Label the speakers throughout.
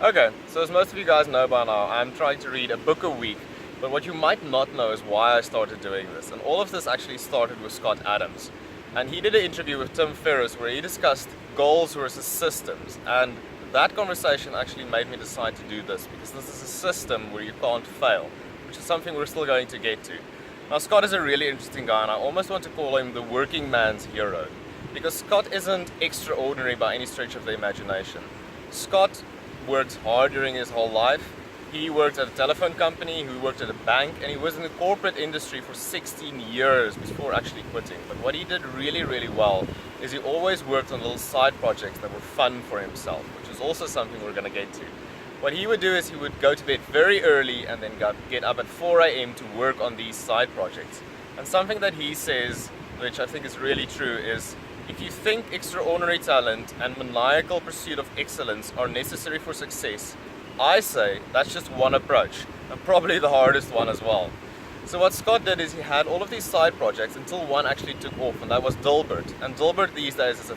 Speaker 1: Okay, so as most of you guys know by now, I'm trying to read a book a week, but what you might not know is why I started doing this. And all of this actually started with Scott Adams. And he did an interview with Tim Ferriss where he discussed goals versus systems. And that conversation actually made me decide to do this, because this is a system where you can't fail, which is something we're still going to get to. Now, Scott is a really interesting guy, and I almost want to call him the working man's hero, because Scott isn't extraordinary by any stretch of the imagination. Scott worked hard during his whole life. He worked at a telephone company, he worked at a bank, and he was in the corporate industry for 16 years before actually quitting. But what he did really, really well is he always worked on little side projects that were fun for himself, which is also something we're going to get to. What he would do is he would go to bed very early and then get up at 4 a.m. to work on these side projects. And something that he says, which I think is really true, is if you think extraordinary talent and maniacal pursuit of excellence are necessary for success, I say that's just one approach, and probably the hardest one as well. So what Scott did is he had all of these side projects until one actually took off, and that was Dilbert. And Dilbert these days is a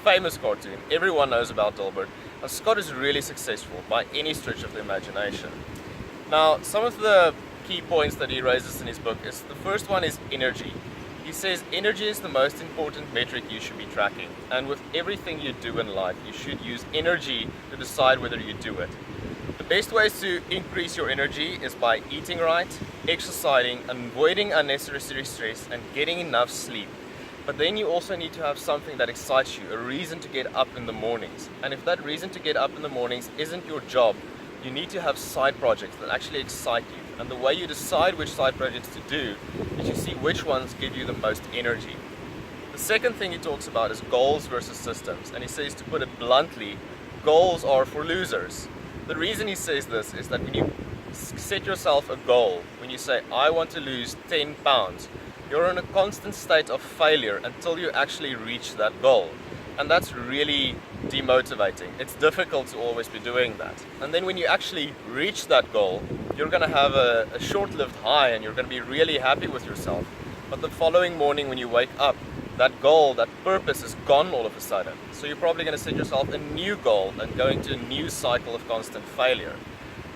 Speaker 1: famous cartoon. Everyone knows about Dilbert. And Scott is really successful by any stretch of the imagination. Now, some of the key points that he raises in his book is, the first one is energy. He says energy is the most important metric you should be tracking, and with everything you do in life, you should use energy to decide whether you do it. The best ways to increase your energy is by eating right, exercising, avoiding unnecessary stress, and getting enough sleep. But then you also need to have something that excites you, a reason to get up in the mornings. And if that reason to get up in the mornings isn't your job, you need to have side projects that actually excite you. And the way you decide which side projects to do is you see which ones give you the most energy. The second thing he talks about is goals versus systems. And he says, to put it bluntly, goals are for losers. The reason he says this is that when you set yourself a goal, when you say, I want to lose 10 pounds, you're in a constant state of failure until you actually reach that goal. And that's really demotivating. It's difficult to always be doing that. And then when you actually reach that goal, you're going to have a short-lived high and you're going to be really happy with yourself. But the following morning when you wake up, that goal, that purpose is gone all of a sudden. So you're probably going to set yourself a new goal and go into a new cycle of constant failure.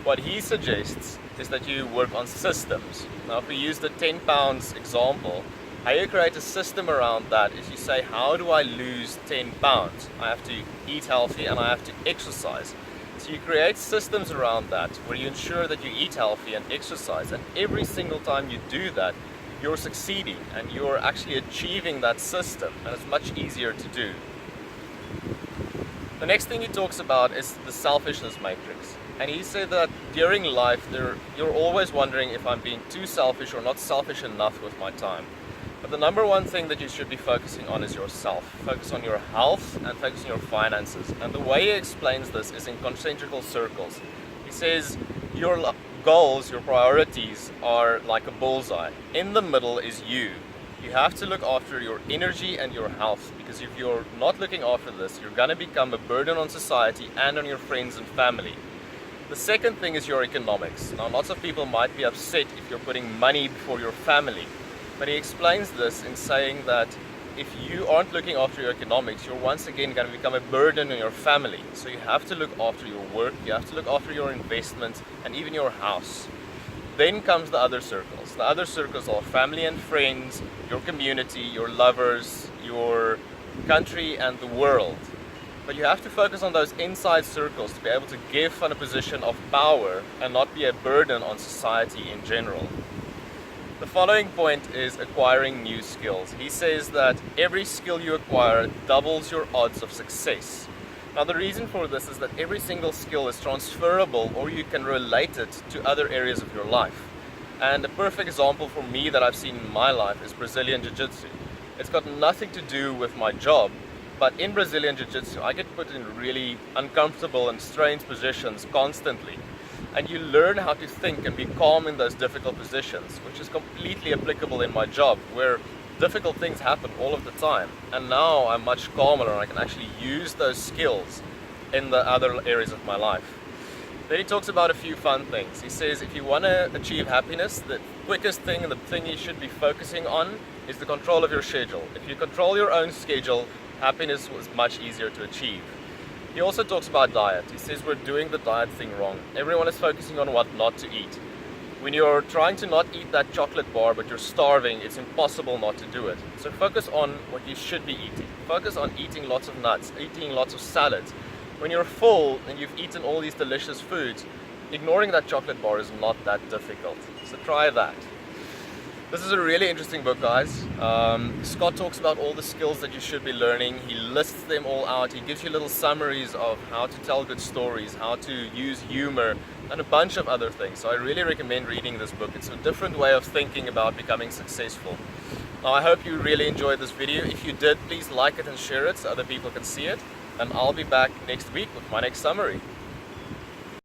Speaker 1: What he suggests is that you work on systems. Now, if we use the 10 pounds example, how you create a system around that is you say, how do I lose 10 pounds? I have to eat healthy and I have to exercise. So you create systems around that where you ensure that you eat healthy and exercise. And every single time you do that, you're succeeding and you're actually achieving that system. And it's much easier to do. The next thing he talks about is the Selfishness Matrix. And he said that during life, you're always wondering if I'm being too selfish or not selfish enough with my time. But the number one thing that you should be focusing on is yourself. Focus on your health and focus on your finances. And the way he explains this is in concentrical circles. He says your goals, your priorities are like a bullseye. In the middle is you. You have to look after your energy and your health, because if you're not looking after this, you're going to become a burden on society and on your friends and family. The second thing is your economics. Now, lots of people might be upset if you're putting money before your family. But he explains this in saying that if you aren't looking after your economics, you're once again going to become a burden on your family. So you have to look after your work, you have to look after your investments, and even your house. Then comes the other circles. The other circles are family and friends, your community, your lovers, your country, and the world. But you have to focus on those inside circles to be able to give from a position of power and not be a burden on society in general. The following point is acquiring new skills. He says that every skill you acquire doubles your odds of success. Now, the reason for this is that every single skill is transferable, or you can relate it to other areas of your life. And a perfect example for me that I've seen in my life is Brazilian Jiu-Jitsu. It's got nothing to do with my job, but in Brazilian Jiu-Jitsu, I get put in really uncomfortable and strange positions constantly. And you learn how to think and be calm in those difficult positions, which is completely applicable in my job, where difficult things happen all of the time. And now I'm much calmer and I can actually use those skills in the other areas of my life. Then he talks about a few fun things. He says if you want to achieve happiness, the quickest thing and the thing you should be focusing on is the control of your schedule. If you control your own schedule, happiness was much easier to achieve. He also talks about diet. He says we're doing the diet thing wrong. Everyone is focusing on what not to eat. When you're trying to not eat that chocolate bar but you're starving, it's impossible not to do it. So focus on what you should be eating. Focus on eating lots of nuts, eating lots of salads. When you're full and you've eaten all these delicious foods, ignoring that chocolate bar is not that difficult. So try that. This is a really interesting book, guys. Scott talks about all the skills that you should be learning. He lists them all out. He gives you little summaries of how to tell good stories, how to use humor, and a bunch of other things. So I really recommend reading this book. It's a different way of thinking about becoming successful. Now, I hope you really enjoyed this video. If you did, please like it and share it so other people can see it. And I'll be back next week with my next summary.